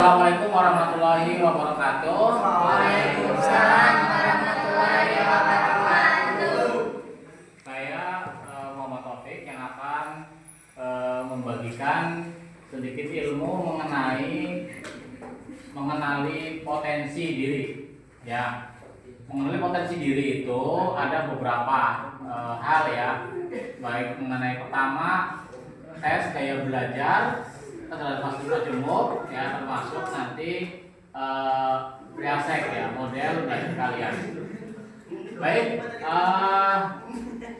Assalamualaikum warahmatullahi wabarakatuh. Waalaikumsalam warahmatullahi wabarakatuh. Saya Muhammad Taufik yang akan membagikan sedikit ilmu mengenali potensi diri. Ya, mengenali potensi diri itu ada beberapa hal ya. Baik mengenai pertama tes gaya belajar terhadap mahasiswa jumur ya, termasuk nanti Priasek ya, model belajar kalian. Baik,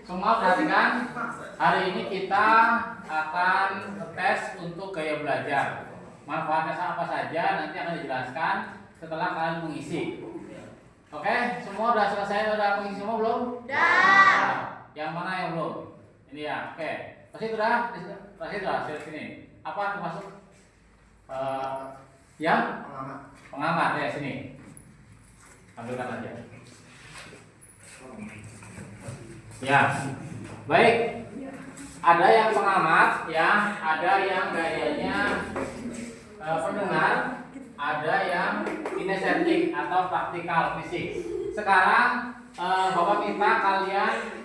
semua perhatikan, hari ini kita akan tes untuk gaya belajar. Manfaatnya apa saja nanti akan dijelaskan setelah kalian mengisi. Oke, semua sudah selesai, sudah mengisi semua belum? Sudah. Yang mana yang belum? Ini ya, oke. Pasti sudah, sini. Apa termasuk yang pengamat ya, sini ambilkan aja ya. Baik, ada yang pengamat ya, ada yang gayanya pendengar, ada yang kinestetik atau praktikal fisik. Sekarang Bapak minta kalian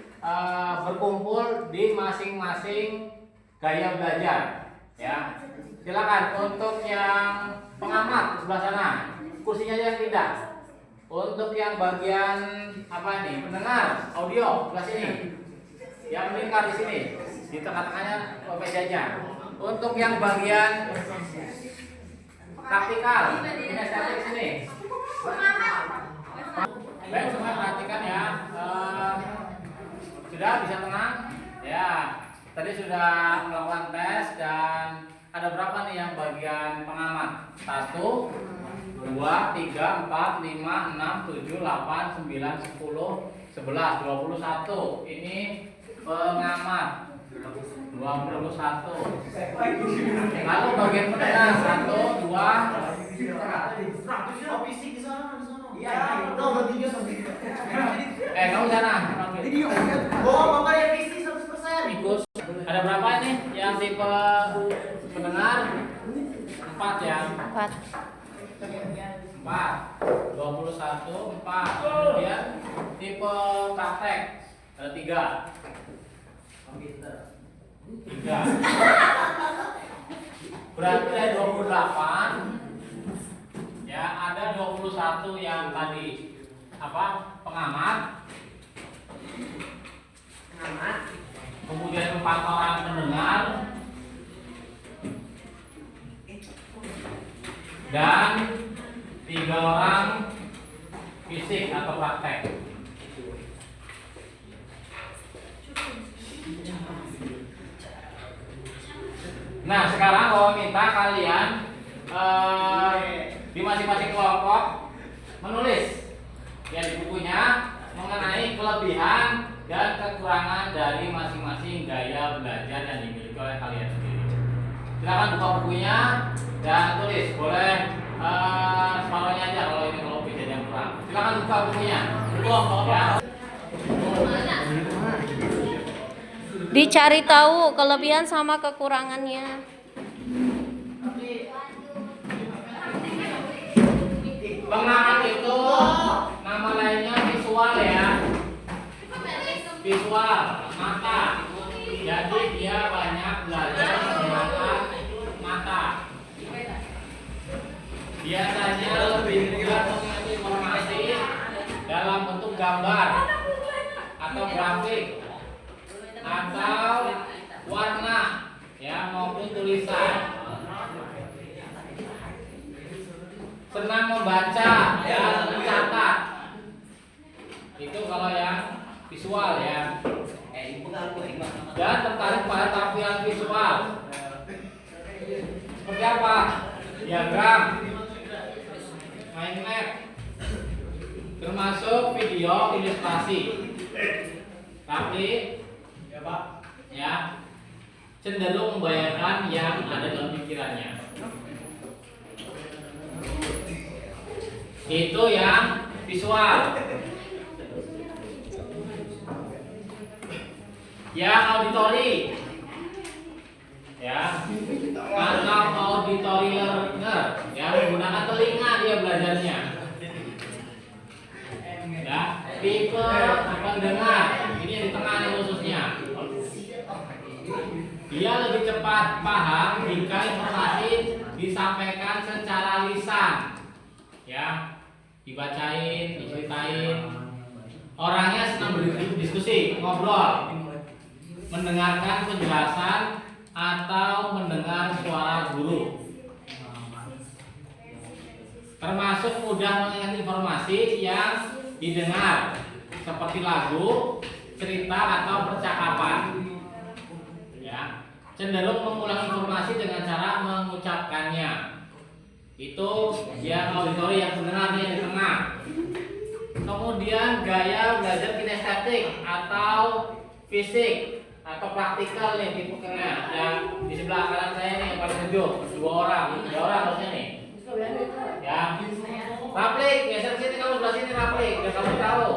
berkumpul di masing-masing gaya belajar. Ya, silakan untuk yang pengamat sebelah sana, kursinya yang tidak. Untuk yang bagian apa nih, pendengar audio sebelah sini, yang mendengar di sini, di tengah-tengahnya mejanya. Untuk yang bagian praktikal, kinestetik sini. Baik, semua perhatikan ya. Sudah bisa tenang? Ya. Tadi sudah melakukan tes dan ada berapa nih yang bagian pengamat? 1, 2, 3, 4, 5, 6, 7, 8, 9, 10, 11, 21. Ini pengamat 21. Lalu bagian pendengar 1, 2. Fisik di sana. Iya, kamu sana. Oh, Bapak yang fisik 100%. Ikut. Ada berapa nih yang tipe pendengar? 4 ya. 4. 21, 4. Kemudian tipe praktek ada 3. 3. Berarti dari 28 ya, ada 21 yang tadi apa? Pengamat. Kemudian 4 orang pendengar dan 3 orang fisik atau praktek. Nah, sekarang kalau minta kalian di masing-masing kelompok menulis ya di bukunya mengenai kelebihan dan kekurangan dari masing-masing gaya belajar yang dimiliki oleh kalian sendiri. Silakan buka bukunya dan tulis, boleh separuhnya aja kalau ini kalau bisa yang kurang. Silakan buka bukunya. Ya. Dicari tahu kelebihan sama kekurangannya. Pengamat itu nama lainnya visual ya. Visual, mata. Jadi dia banyak belajar menggunakan mata. Biasanya lebih mudah mengerti informasi dalam bentuk gambar atau grafik atau warna ya, maupun tulisan. Senang membaca dan mencatat. Itu kalau yang visual ya. Dan tertarik pada tampilan visual. Seperti apa? Diagram, mind map, termasuk video ilustrasi. Tapi ya Pak, ya cenderung membayangkan yang ada dalam pikirannya. Itu yang visual. Yang auditori ya, atau auditory learner yang tipe pendengar, ini yang di tengah nih khususnya. Dia lebih cepat paham jika informasi disampaikan secara lisan, ya, dibacain, diceritain. Orangnya senang berdiskusi, ngobrol, mendengarkan penjelasan atau mendengar suara guru. Termasuk mudah mengingat informasi yang didengar, seperti lagu, cerita atau percakapan. Ya, cenderung mengulang informasi dengan cara mengucapkannya. Itu yang auditori, yang mendengar di tengah. Kemudian gaya belajar kinestetik atau fisik atau praktikal nih tipenya. Yang di sebelah kanan saya nih yang paling ujung, 2 orang, 3 orang harusnya nih. Ya, Raplik, geser sini kamu sebelah sini Raplik, biar kamu tahu.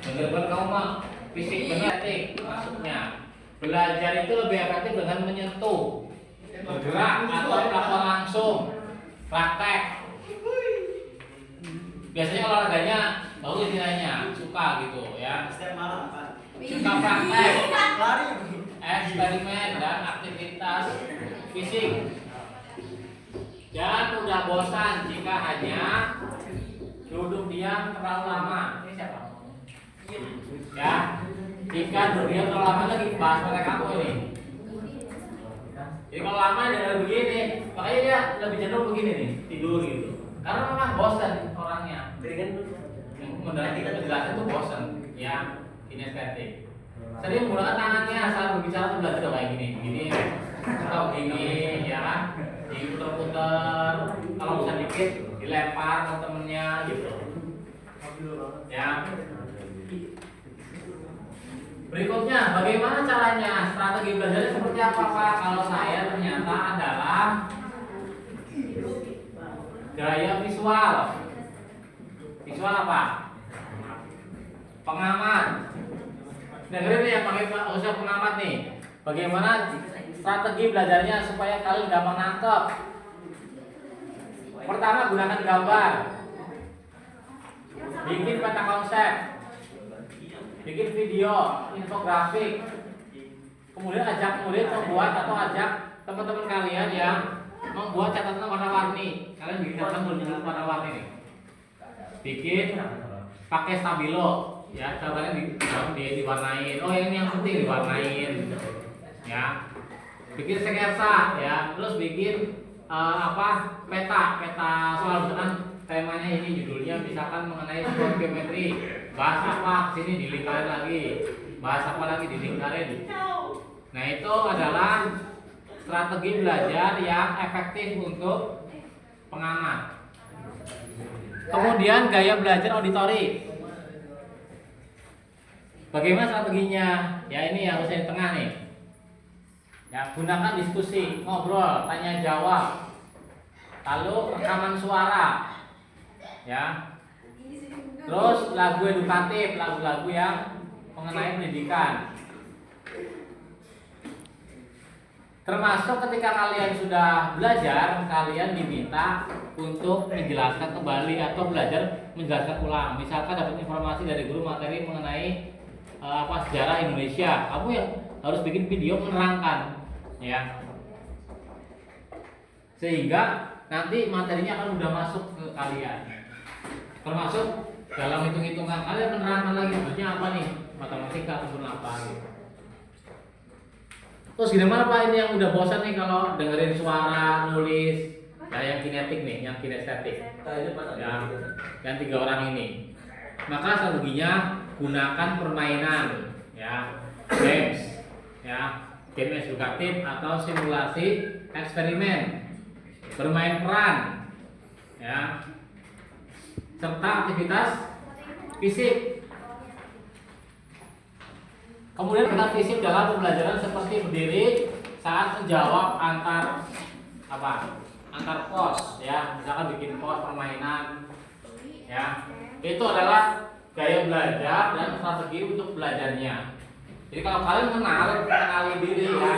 Bener-bener kamu mah fisik kinestetik maksudnya. Belajar itu lebih efektif dengan menyentuh, bergerak atau melakukan langsung, praktek. Biasanya olahraganya bagus nilainya, suka gitu ya. Setiap malam Pak. Suka praktek, Lari. eksperimen dan aktivitas fisik. Dan mudah bosan jika hanya duduk diam terlalu lama. Ini siapa? Ya, jika duduk diam terlalu lama lagi bahas pada kamu ini. Jadi kalau lama dia begini, makanya dia lebih cenderung begini nih, tidur gitu. Karena memang bosan orangnya. Mendengar penjelasan itu bosan, ya, kinestetik. Sering menggunakan tangannya saat berbicara belajar kayak gini, atau gini, ya kan? Diputer-puter, kalau bisa dikit dilempar ke temennya gitu. Ya. Berikutnya, bagaimana caranya? Strategi belajarnya seperti apa Pak? Kalau saya ternyata adalah gaya visual. Visual apa? Pengamat. Dengerin nih yang pakai usaha pengamat nih. Bagaimana strategi belajarnya supaya kalian gampang nangkep? Pertama, gunakan gambar. Bikin peta konsep. Bikin video, infografik. Kemudian ajak murid membuat atau ajak teman-teman kalian yang membuat catatan warna-warni. Kalian bikin catatan warna-warni nih. Bikin pakai stabilo, ya, catatannya diwarnain. Oh, ini yang penting diwarnain, ya. Bikin sketsa, ya. Terus bikin peta soal, misalkan temanya ini judulnya misalkan mengenai soal geometri. Bahas apa? Sini dilingkarin lagi. Bahas apa lagi dilingkarin. Nah, itu adalah strategi belajar yang efektif untuk pengamat. Kemudian gaya belajar auditori. Bagaimana strateginya? Ya, ini yang harusnya di tengah nih. Ya, gunakan diskusi, ngobrol, tanya jawab. Lalu rekaman suara. Ya. Terus lagu edukatif, lagu-lagu yang mengenai pendidikan. Termasuk ketika kalian sudah belajar, kalian diminta untuk menjelaskan kembali atau belajar menjelaskan ulang. Misalkan dapat informasi dari guru materi mengenai sejarah Indonesia, kamu yang harus bikin video menerangkan, ya. Sehingga nanti materinya akan mudah masuk ke kalian. Termasuk dalam hitung-hitungan kalian menerangkan lagi sebetulnya apa nih, matematika ataupun apa gitu. Terus gimana Pak, ini yang udah bosan nih kalau dengerin suara, nulis, nah yang kinetik nih, yang kinestetik, ya, yang 3 orang ini. Maka strateginya gunakan permainan, ya, games, ya, game edukatif atau simulasi eksperimen, bermain peran, ya, serta aktivitas fisik. Kemudian aktivitas fisik dalam pembelajaran seperti berdiri saat menjawab antar pos, ya, misalkan bikin pos permainan, ya. Itu adalah gaya belajar dan strategi untuk belajarnya. Jadi kalau kalian kenali diri, ya,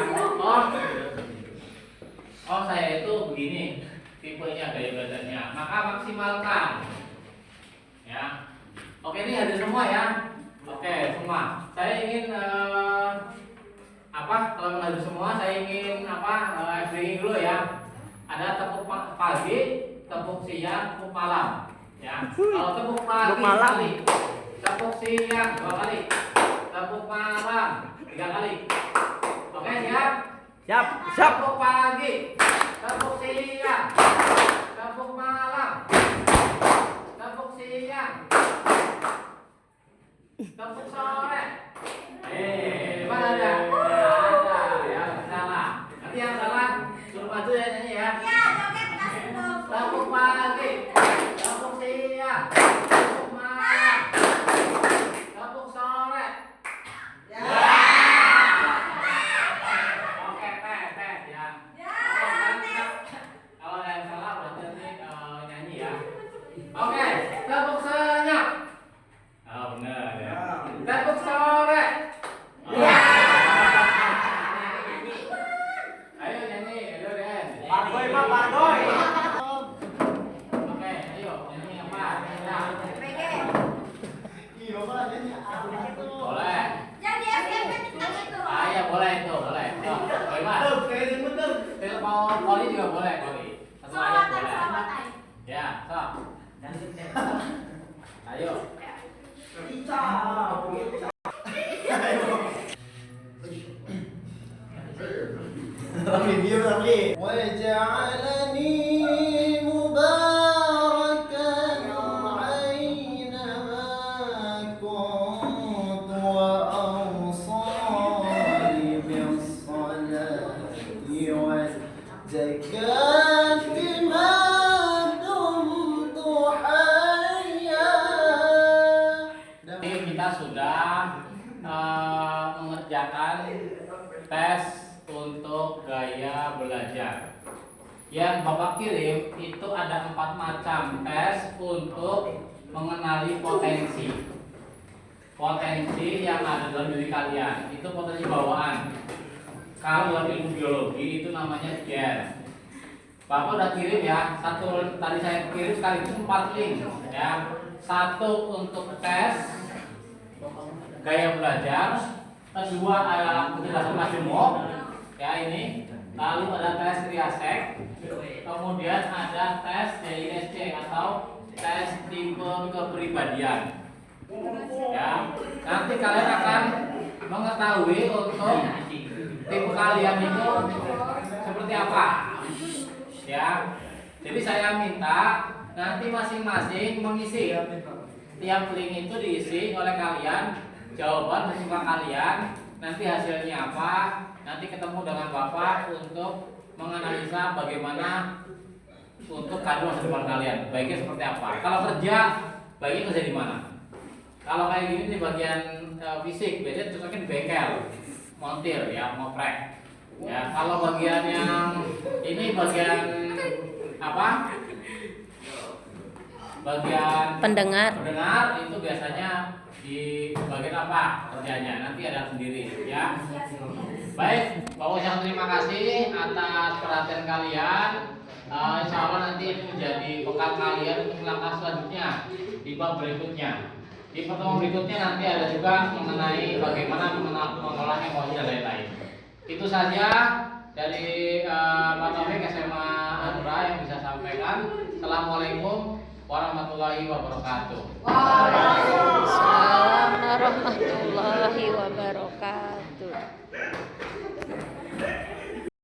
oh saya itu begini, tipenya gaya belajarnya. Maka maksimalkan. Ya. Oke, ini hadir semua ya. Oke, semua. Saya ingin kalau hadir semua saya ingin briefing dulu ya. Ada tepuk pagi, tepuk siang, tepuk malam. Ya. Kalau tepuk pagi sekali, tepuk siang 2 kali, tepuk malam 3 kali. Oke, siap? Siap. Tepuk pagi, tepuk siang, tepuk malam, tepuk siang, tepuk sore. Mana ada? Ada ya, salah. Nanti yang salah suruh maju ya nyanyi ya. Tepuk pagi, tepuk siang, tepuk malam, tepuk sore. Oke, tes ya. Kalau ada yang salah berarti nanti nyanyi ya. Oke, tepuk senyap. Oh benar ya. Tepuk sore. Ayo nyanyi, ayo Den. Pargoy, Pak, pargoy. Oke, ayo nyanyi apa? Iya, Pak, ini. Boleh. Iya boleh itu, boleh. Tuh, bagaimana? Film mau koli juga boleh koli. Satu ayat boleh. Ya, sok. Ayo. وجعلني مباركا أينما كنت وأوصاني بالصلاة والزكاة ما دمت حيا. Kita sudah mengerjakan tes untuk gaya belajar. Yang Bapak kirim itu ada 4 macam tes untuk mengenali potensi. Potensi yang ada dalam diri kalian itu potensi bawaan. Kalau dalam ilmu biologi itu namanya gen. Bapak udah kirim ya, satu tadi saya kirim sekaligus 4 link ya. Satu untuk tes gaya belajar, kedua adalah penjelasan Maslow ya ini, lalu ada tes Triasek, kemudian ada tes DISC atau tes tipe kepribadian. Ya, nanti kalian akan mengetahui untuk tipe kalian itu seperti apa. Ya, jadi saya minta nanti masing-masing mengisi. Tiap link itu diisi oleh kalian, jawaban kesukaan kalian, nanti hasilnya apa, nanti ketemu dengan Bapak untuk menganalisa bagaimana untuk kado masa depan kalian, baiknya seperti apa. Kalau kerja, baiknya kerja di mana? Kalau kayak gini di bagian fisik, biasanya cocoknya di bengkel, montir ya, ngoprek. Ya, kalau bagian yang ini bagian apa? Bagian Pendengar. itu biasanya di bagian apa kerjanya, nanti ada sendiri ya. Baik, Pak Ucap terima kasih atas perhatian kalian. Insya Allah nanti ini menjadi bekal kalian untuk langkah selanjutnya di bab berikutnya. Di pertemuan berikutnya nanti ada juga mengenai bagaimana mengolah emosi dan lain-lain. Itu saja dari Pak Taufik SMA Anura yang bisa sampaikan. Assalamualaikum warahmatullahi wabarakatuh. Waalaikumsalam warahmatullahi wabarakatuh.